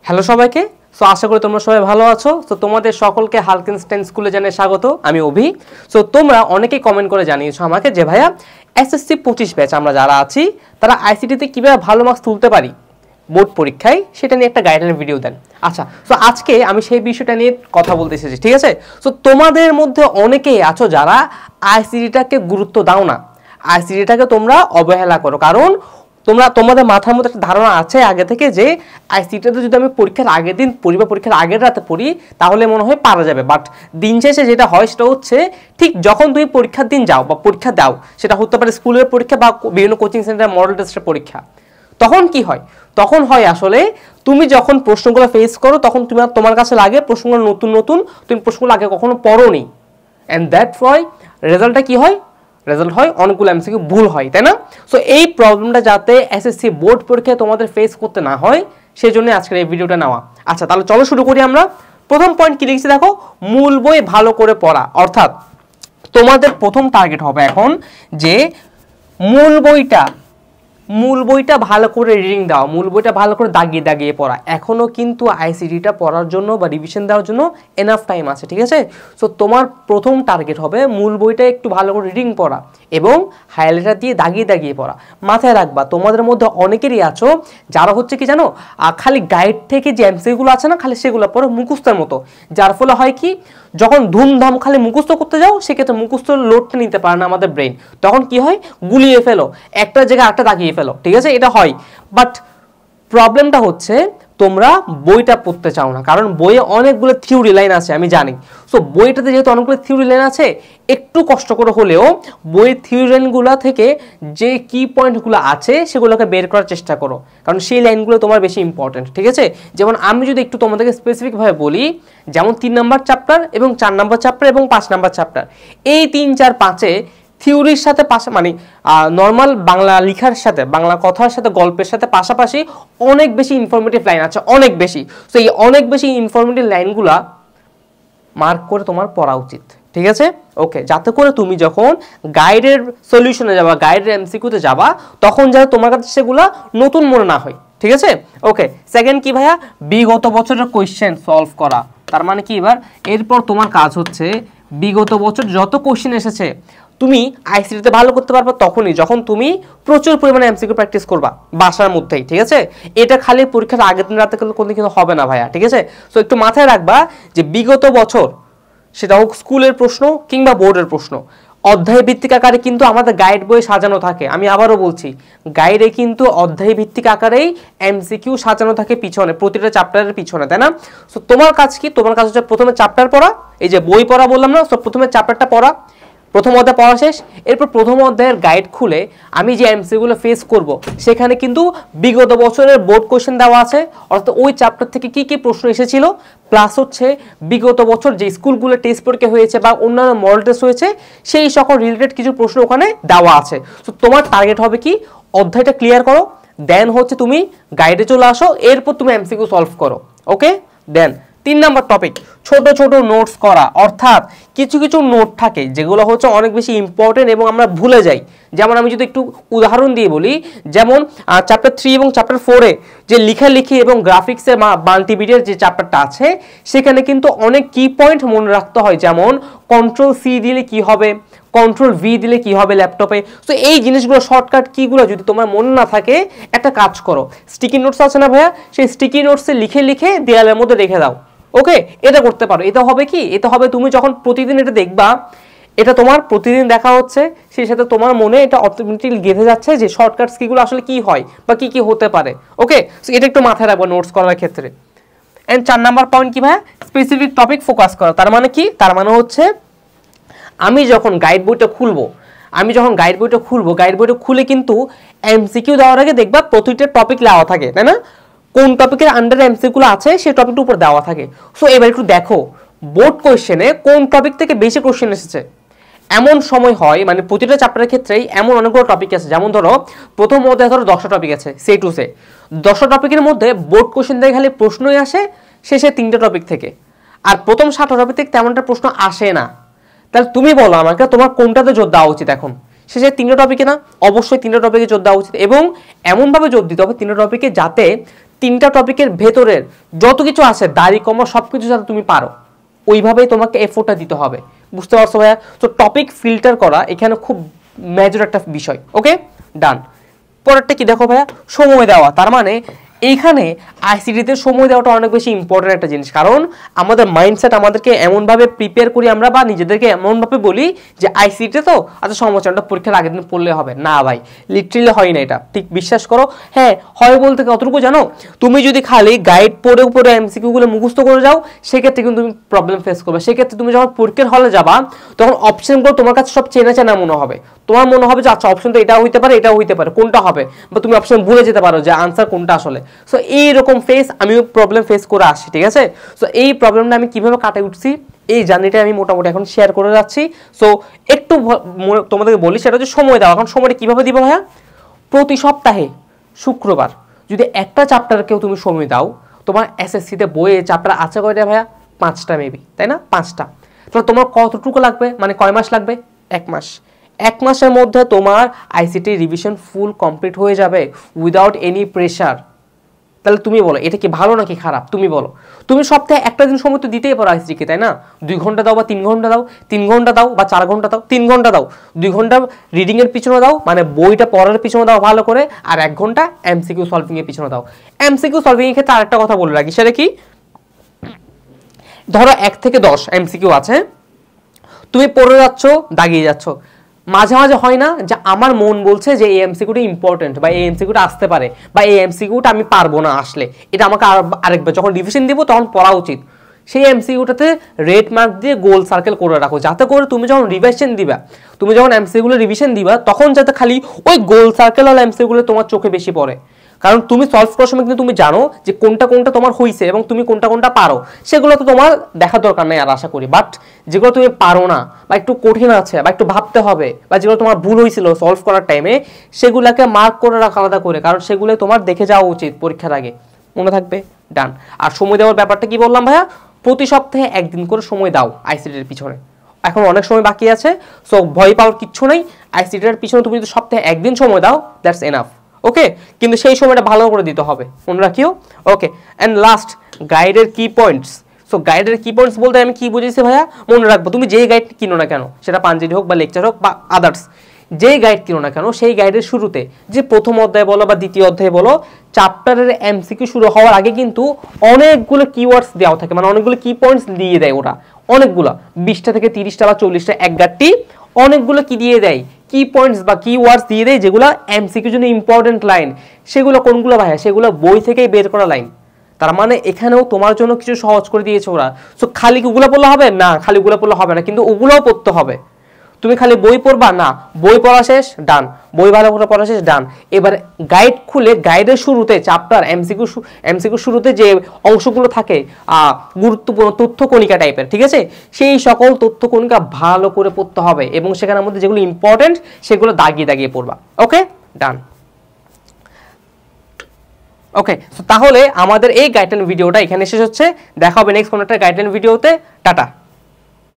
Hello সবাইকে। So আশা করি তোমরা সবাই ভালো আছো। সো তোমাদের সকলকে হালকেনস্টাইন স্কুলে জানিয়ে স্বাগত। আমি অভি। সো তোমরা অনেকেই কমেন্ট করে জানিয়েছো আমাকে যে ভাইয়া এসএসসি 25 ব্যাচ আমরা যারা আছি তারা আইসিটিতে কিভাবে ভালো মার্কস তুলতে পারি বোর্ড পরীক্ষায়, সেটা নিয়ে একটা গাইডলাইন ভিডিও দেন। আচ্ছা, সো আজকে আমি সেই বিষয়টা নিয়ে কথা বলতে এসেছি, ঠিক আছে? সো তোমাদের মধ্যে অনেকেই আছো যারা আইসিটিটাকে গুরুত্ব দাও না, আইসিটিটাকে তোমরা অবহেলা করো। কারণ তোমাদের মাথার মধ্যে একটা ধারণা আছে আগে থেকে যে আইসিটিতে যদি আমি পরীক্ষার আগের দিন পড়ি বা পরীক্ষার আগের রাতে পড়ি তাহলে মনে হয় পারা যাবে। বাট দিন শেষে যেটা হয় সেটা হচ্ছে ঠিক যখন তুমি পরীক্ষার দিন যাও বা পরীক্ষা দাও, সেটা হতে পারে স্কুলের পরীক্ষা বা বিভিন্ন কোচিং সেন্টার মডেল টেস্টের পরীক্ষা, তখন কি হয়? তখন হয় আসলে তুমি যখন প্রশ্নগুলো ফেস করো তখন তোমার কাছে লাগে প্রশ্নগুলো নতুন নতুন, তুমি প্রশ্নগুলো আগে কখনো পড়োনি, অ্যান্ড দ্যাটস ওয়াই রেজাল্টটা কি হয়? রেজাল্ট হয় অনেকগুলো এমসিকিউ ভুল হয়, তাই না? সো এই প্রবলেমটা যাতে এসএসসি বোর্ড পরীক্ষায় তোমাদের ফেস করতে না হয় সেই জন্য আজকের এই ভিডিওটা নেওয়া। আচ্ছা, তাহলে চলো শুরু করি আমরা। প্রথম পয়েন্ট কি লিখছি দেখো, মূল বই ভালো করে পড়া। অর্থাৎ তোমাদের প্রথম টার্গেট হবে এখন যে মূল বইটা ভালো করে রিডিং দাও, মূল বইটা ভালো করে দাগিয়ে দাগিয়ে পড়া। এখনও কিন্তু আইসিটিটা পড়ার জন্য বা রিভিশন দেওয়ার জন্য এনাফ টাইম আছে, ঠিক আছে? সো তোমার প্রথম টার্গেট হবে মূল বইটা একটু ভালো করে রিডিং পড়া এবং হাইলাইটার দিয়ে দাগিয়ে দাগিয়ে পড়া। মাথায় রাখবা তোমাদের মধ্যে অনেকেরই আছো যারা হচ্ছে কি জানো, খালি গাইড থেকে যে এমসিকিউগুলো আছে না খালি সেগুলো পড়ো মুখস্থের মতো, যার ফলে হয় কি যখন ধুমধাম খালি মুখস্থ করতে যাও সেক্ষেত্রে মুখস্থ লোডটা নিতে পারে না আমাদের ব্রেন, তখন কি হয় গুলিয়ে ফেলো, একটা জায়গায় একটা দাগিয়ে ফেলো, ঠিক আছে? এটা হয়। বাট প্রবলেমটা হচ্ছে তোমরা বইটা পড়তে চাও না, কারণ বইয়ে অনেকগুলো থিওরি লাইন আছে আমি জানি। সো বইটাতে যেহেতু অনেকগুলো থিওরি লাইন আছে, একটু কষ্ট করে হলেও বইয়ের থিওরি লাইনগুলো থেকে যে কি পয়েন্টগুলো আছে সেগুলোকে বের করার চেষ্টা করো, কারণ সেই লাইনগুলো তোমার বেশি ইম্পর্টেন্ট, ঠিক আছে? যেমন আমি যদি একটু তোমাদেরকে স্পেসিফিকভাবে বলি, যেমন 3 নম্বর চ্যাপ্টার এবং 4 নম্বর চ্যাপ্টার এবং 5 নম্বর চ্যাপ্টার, এই 3, 4, 5-এ থিওরির সাথে মানে নর্মাল বাংলা লেখার সাথে বাংলা কথার সাথে গল্পের সাথে পাশাপাশি অনেক বেশি ইনফরমেটিভ লাইন আছে, অনেক বেশি। সো এই অনেক বেশি ইনফরমেটিভ লাইনগুলা মার্ক করে তোমার পড়া উচিত, ঠিক আছে? ওকে, যাতে করে তুমি যখন গাইডের সলিউশনে যাবা, গাইডের এমসিকিউতে যাবা, তখন যাতে তোমার কাছে সেগুলা নতুন মনে না হয়, ঠিক আছে? ওকে, সেকেন্ড কি ভাইয়া, বিগত বছরের কোয়েশ্চেন সলভ করা। তার মানে কি, এবার এরপর তোমার কাজ হচ্ছে বিগত বছর যত কোয়েশ্চেন এসেছে তুমি আইসিটিতে ভালো করতে পারবে তখনই যখন তুমি প্রচুর পরিমাণে এমসিকিউ প্র্যাকটিস করবা বাসার মধ্যেই, ঠিক আছে? এটা খালি পরীক্ষার আগের দিন রাতে কোনো কিন্তু হবে না ভাইয়া, ঠিক আছে? সো একটু মাথায় রাখবা যে বিগত বছর, সেটা হোক স্কুলের প্রশ্ন কিংবা বোর্ডের প্রশ্ন, অধ্যায় ভিত্তিক আকারে কিন্তু আমাদের গাইড বই সাজানো থাকে। আমি আবারও বলছি, গাইডে কিন্তু অধ্যায় ভিত্তিক আকারেই এমসিকিউ সাজানো থাকে পিছনে, প্রতিটা চ্যাপ্টারের পিছনে, তাই না? সো তোমার কাজ কি? তোমার কাজ হচ্ছে প্রথমে চ্যাপ্টার পড়া, এই যে বই পড়া বললাম না, সো প্রথমে চ্যাপ্টারটা পড়া, প্রথম অধ্যায় পড়া শেষ, এরপর প্রথম অধ্যায়ের গাইড খুলে আমি যে এমসিকিউগুলো ফেস করব সেখানে কিন্তু বিগত বছরের বোর্ড কোশ্চেন দেওয়া আছে, অর্থাৎ ওই চ্যাপ্টার থেকে কি কি প্রশ্ন এসেছিল, প্লাস হচ্ছে বিগত বছর যে স্কুলগুলো টেস্ট পরীক্ষা হয়েছে বা অন্যান্য মডেল টেস্ট হয়েছে সেই সকল রিলেটেড কিছু প্রশ্ন ওখানে দেওয়া আছে। তো তোমার টার্গেট হবে কি, অধ্যায়টা ক্লিয়ার করো, দেন হচ্ছে তুমি গাইডে চলে আসো, এরপর তুমি এমসিকিউ সলভ করো। ওকে, দেন 3 নম্বর টপিক, ছোট ছোট নোটস করা। অর্থাৎ কিছু কিছু নোট থাকে যেগুলো হচ্ছে অনেক বেশি ইম্পর্টেন্ট এবং আমরা ভুলে যাই। যেমন আমি যদি একটু উদাহরণ দিয়ে বলি, যেমন চ্যাপ্টার 3 এবং চ্যাপ্টার 4-এ যে লেখালেখি এবং গ্রাফিক্সের মাল্টিমিডিয়ার যে চ্যাপ্টারটা আছে সেখানে কিন্তু অনেক কি পয়েন্ট মনে রাখতে হয়, যেমন Ctrl+C দিলে কি হবে, Ctrl+V দিলে কি হবে ল্যাপটপে। সো এই জিনিসগুলো শর্টকাট কিগুলো যদি তোমার মনে না থাকে, একটা কাজ করো, স্টিকি নোটস আছে না ভাইয়া, সেই স্টিকি নোটসে লিখে লিখে দেয়ালের মধ্যে রেখে দাও। ওকে, এটা করতে পারো। এটা হবে কি, এটা হবে তুমি যখন প্রতিদিন এটা দেখবা, এটা তোমার প্রতিদিন দেখা হচ্ছে, সেই সাথে তোমার মনে এটা অটোমেটিক্যালি গেঁথে যাচ্ছে যে শর্টকাটস কিগুলো আসলে কি হয় বা কি কি হতে পারে। ওকে, সো এটা একটু মাথায় রাখবো নোটস করার ক্ষেত্রে। এন্ড 4 নাম্বার পয়েন্ট কি ভাইয়া, স্পেসিফিক টপিক ফোকাস করা। তার মানে কি, তার মানে হচ্ছে আমি যখন গাইড বইটা খুলবো, গাইড বইটা খুলে কিন্তু এমসিকিউ দেওয়ার আগে দেখবা প্রতিটা টপিক দেওয়া থাকে, তাই না? কোন টপিকের আন্ডারে এমসিকিউগুলো আছে সেই টপিকটার উপর দেওয়া থাকে। সো এবার একটু দেখো বোর্ড কোয়েশ্চেনে কোন টপিক থেকে বেশি কোয়েশ্চেন এসেছে। এমন সময় হয়, মানে প্রতিটা চ্যাপ্টারের ক্ষেত্রেই এমন অনেকগুলো টপিক আছে, যেমন ধরো প্রথম অধ্যায়ে ধরো 10টা টপিক আছে, সে টু সে 10টা টপিকের মধ্যে বোর্ড কোয়েশ্চেন থেকে খালি প্রশ্নই আসে শেষে 3টে টপিক থেকে, আর প্রথম 7টা টপিক থেকে তেমনটা প্রশ্ন আসে না। তাহলে তুমি বলো আমাকে তোমার কোনটাতে জোর দেওয়া উচিত এখন? শেষে 3টে টপিকে না? অবশ্যই 3টে টপিকে জোর দেওয়া উচিত, এবং এমনভাবে জোর দিতে হবে 3টে টপিকে যাতে তিনটা টপিকের ভেতরের যত কিছু আছে দাড়ি কমা সব কিছু যাতে তুমি পারো, ওইভাবেই তোমাকে এফোর্টটা দিতে হবে। বুঝতে পারছো ভাইয়া? তো টপিক ফিল্টার করা এখানে খুব মেজর একটা বিষয়। ওকে, ডান। পরেরটা কি দেখো ভাইয়া, সময় দেওয়া। তার মানে এইখানে আইসিটিতে সময় দেওয়াটা অনেক বেশি ইম্পর্টেন্ট একটা জিনিস, কারণ আমাদের মাইন্ডসেট আমাদেরকে এমনভাবে প্রিপেয়ার করি আমরা, বা নিজেদেরকে এমনভাবে বলি যে আইসিটিতে তো আচ্ছা সমাচারটা পরীক্ষার আগের দিন পড়লে হবে। না ভাই, লিটারেলি হয় না এটা, ঠিক বিশ্বাস করো। হ্যাঁ হয় বলতে কতটুকু জানো, তুমি যদি খালি গাইড পড়ে উপরে এমসিকিউগুলো মুখস্থ করে যাও সেক্ষেত্রে কিন্তু তুমি প্রবলেম ফেস করবে। সেক্ষেত্রে তুমি যখন পরীক্ষার হলে যাবা তখন অপশনগুলো তোমার কাছে সব চেনা চেনা মনে হবে। তোমার মনে হবে যে আচ্ছা অপশন তো এটাও হইতে পারে এটাও হইতে পারে, কোনটা হবে, বা তুমি অপশন ভুলে যেতে পারো যে আনসার কোনটা আসলে। সো এইরকম আমিও প্রবলেম ফেস করে আসছি, ঠিক আছে। সো এই প্রবলেমটা আমি কিভাবে কাটিয়ে উঠছি এই জার্নিটা আমি মোটামুটি এখন শেয়ার করে যাচ্ছি। সো একটু তোমাদেরকে বলি, সেটা হচ্ছে সময় দেওয়া। এখন সময়টা কিভাবে দিব ভাইয়া, প্রতি সপ্তাহে শুক্রবার যদি একটা চ্যাপ্টারকেও তুমি সময় দাও, তোমার এসএসসিতে বইয়ে চ্যাপ্টার আছে কয়টা ভাইয়া, 5টা মেবি, তাই না, 5টা। তাহলে তোমার কতটুকু লাগবে, মানে কয় মাস লাগবে, 1 মাস। 1 মাসের মধ্যে তোমার আইসিটি রিভিশন ফুল কমপ্লিট হয়ে যাবে উইদাউট এনি প্রেশার। তাহলে তুমি বলো এটা কি ভালো নাকি খারাপ, তুমি বলো। তুমি সপ্তাহে একটা দিন সময় তো দিতেই পারো আইসিটিকে, তাই না। 2 ঘন্টা দাও বা 3 ঘন্টা দাও, 3 ঘন্টা দাও বা 4 ঘন্টা দাও, 3 ঘন্টা দাও। 2 ঘন্টা রিডিং এর পিছনে দাও, মানে বইটা পড়ার পিছনে দাও ভালো করে, আর 1 ঘন্টা এমসিকিউ সলভিং এর পিছনে দাও। এমসিকিউ সলভিং এর ক্ষেত্রে আরেকটা কথা বলে রাখি, সেটা কি, ধরো 1 থেকে 10 এমসিকিউ আছে, তুমি পড়ে যাচ্ছ দাগিয়ে যাচ্ছ, মাঝে মাঝে হয় না যে আমার মন বলছে যে এই এমসিকিউটা ইম্পর্টেন্ট, বা এই এমসিকিউটা আসতে পারে, বা এই এমসিকিউটা আমি পারবো না আসলে, এটা আমাকে আরেকবার যখন রিভিশন দিব তখন পড়া উচিত। সেই এমসিকিউটাতে রেড মার্ক দিয়ে গোল সার্কেল করে রাখো, যাতে করে তুমি যখন রিভিশন দিবা, তুমি যখন এমসিকিউগুলো রিভিশন দিবা তখন যাতে খালি ওই গোল সার্কেল ওয়ালা এমসিকিউগুলো তোমার চোখে বেশি পড়ে। কারণ তুমি সলভ করার সময় কিন্তু তুমি জানো যে কোনটা কোনটা তোমার হইছে এবং তুমি কোনটা কোনটা পারো, সেগুলো তো তোমার দেখার দরকার নেই আর আশা করি। বাট যেগুলো তুমি পারো না, বা একটু কঠিন আছে, বা একটু ভাবতে হবে, বা যেগুলো তোমার ভুল হয়েছিল সলভ করার টাইমে, সেগুলোকে মার্ক করে রাখা আলাদা করে, কারণ সেগুলো তোমার দেখে যাওয়া উচিত পরীক্ষার আগে। মনে থাকবে, ডান। আর সময় দেওয়ার ব্যাপারটা কি বললাম ভাইয়া, প্রতি সপ্তাহে 1 দিন করে সময় দাও আইসিটির পিছনে। এখন অনেক সময় বাকি আছে, সো ভয় পাওয়ার কিচ্ছু নেই। আইসিটির পিছনে তুমি যদি সপ্তাহে 1 দিন সময় দাও, দ্যাটস এনাফ। ওকে, কিন্তু সেই সময়টা ভালো করে দিতে হবে, মনে রাখিও। ওকে, অ্যান্ড লাস্ট, গাইডের কি পয়েন্টস। সো গাইডের কি পয়েন্টস বলতে আমি কি বুঝেছি ভাইয়া, মনে রাখবো তুমি যেই গাইড কিনো না কেন, সেটা পাঞ্জেরি হোক বা লেকচার হোক বা আদার্স, যেই গাইড কিনো না কেন, সেই গাইডের শুরুতে যে প্রথম অধ্যায় বলো বা দ্বিতীয় অধ্যায় বলো, চ্যাপ্টারের এমসিকিউ শুরু হওয়ার আগে কিন্তু অনেকগুলো কিওয়ার্ডস দেওয়া থাকে, মানে অনেকগুলো কি পয়েন্টস দিয়ে দেয় ওরা, অনেকগুলো 20টা থেকে 30টা বা 40টা এক গাঁটটি অনেকগুলো কি দিয়ে দেয়, কি পয়েন্টস বা কি ওয়ার্ডস দিয়ে দেয়, যেগুলো এমসিকিউ জন্য ইম্পর্টেন্ট লাইন। সেগুলো কোনগুলো ভাইয়া, সেগুলো বই থেকেই বের করা লাইন। তার মানে এখানেও তোমার জন্য কিছু সহজ করে দিয়েছে ওরা। সো খালি ওগুলো পড়লে হবে না, খালি ওগুলো পড়লে হবে না, কিন্তু ওগুলোও পড়তে হবে। তুমি খালি বই পড়বা না, বই পড়া শেষ, ডান, বই ভালো করে পড়া শেষ, ডান। এবার গাইড খুলে গাইডের শুরুতে চ্যাপ্টার এমসিকিউ শুরুতে যে অংশগুলো থাকে গুরুত্বপূর্ণ তথ্য কণিকা টাইপের, ঠিক আছে, সেই সকল তথ্য কণিকা ভালো করে পড়তে হবে, এবং সেখানের মধ্যে যেগুলো ইম্পর্টেন্ট সেগুলো দাগিয়ে দাগিয়ে পড়বা। ওকে, ডান। ওকে, তাহলে আমাদের এই গাইডলাইন ভিডিওটা এখানে শেষ হচ্ছে। দেখা হবে নেক্সট কোনো একটা গাইডলাইন ভিডিওতে। টাটা।